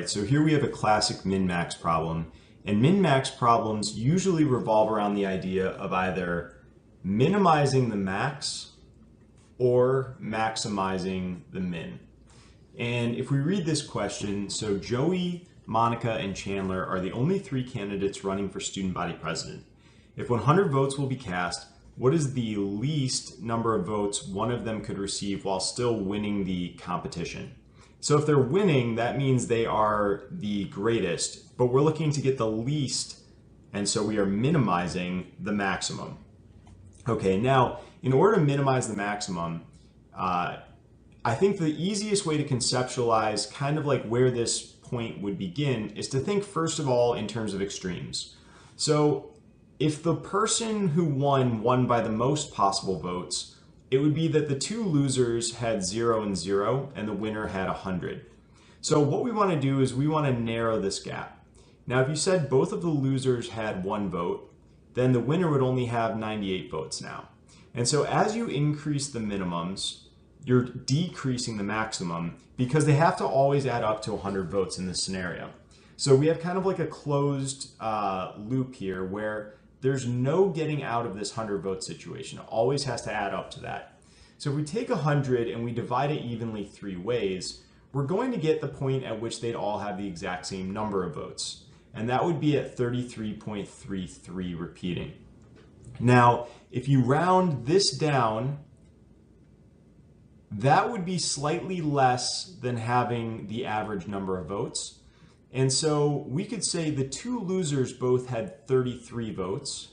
right, so here we have a classic min-max problem, and min-max problems usually revolve around the idea of either minimizing the max or maximizing the min. And if we read this question, so Joey, Monica, and Chandler are the only three candidates running for student body president. If 100 votes will be cast, what is the least number of votes one of them could receive while still winning the competition? So if they're winning, that means they are the greatest, but we're looking to get the least, and so we are minimizing the maximum. Okay, now in order to minimize the maximum, I think the easiest way to conceptualize kind of like where this point would begin is to think first of all in terms of extremes. So if the person who won by the most possible votes, it would be that the two losers had 0 and 0 and the winner had 100. So what we want to do is we want to narrow this gap. Now if you said both of the losers had 1 vote, then the winner would only have 98 votes now. And so as you increase the minimums, you're decreasing the maximum because they have to always add up to 100 votes in this scenario. So we have kind of like a closed loop here where there's no getting out of this 100 vote situation. It always has to add up to that. So if we take 100 and we divide it evenly 3 ways, we're going to get the point at which they'd all have the exact same number of votes. And that would be at 33.33 repeating. Now, if you round this down, that would be slightly less than having the average number of votes. And so we could say the two losers both had 33 votes,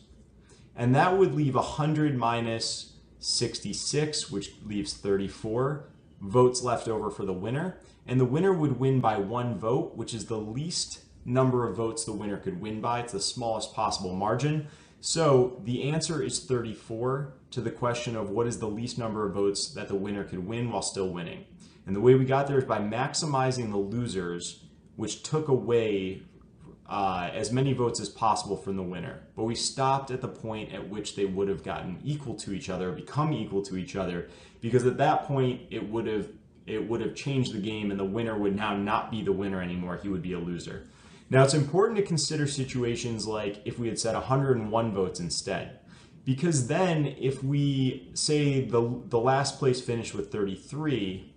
and that would leave 100 minus 66, which leaves 34 votes left over for the winner. And the winner would win by 1 vote, which is the least number of votes the winner could win by. It's the smallest possible margin. So the answer is 34 to the question of what is the least number of votes that the winner could win while still winning. And the way we got there is by maximizing the losers, which took away as many votes as possible from the winner. But we stopped at the point at which they would have gotten equal to each other, become equal to each other, because at that point it would have changed the game and the winner would now not be the winner anymore. He would be a loser. Now it's important to consider situations like if we had said 101 votes instead, because then if we say the last place finished with 33,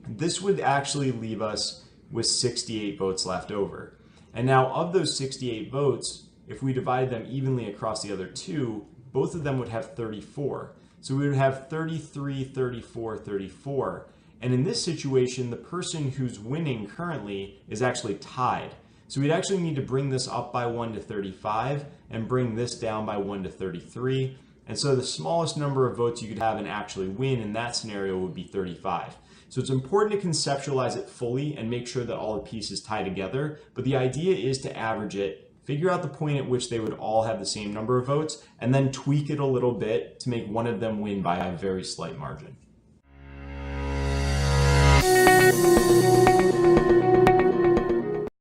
this would actually leave us with 68 votes left over. And now of those 68 votes, if we divide them evenly across the other two, both of them would have 34. So we would have 33, 34, 34. And in this situation, the person who's winning currently is actually tied. So we'd actually need to bring this up by 1 to 35 and bring this down by 1 to 33. And so the smallest number of votes you could have and actually win in that scenario would be 35. So it's important to conceptualize it fully and make sure that all the pieces tie together. But the idea is to average it, figure out the point at which they would all have the same number of votes, and then tweak it a little bit to make one of them win by a very slight margin.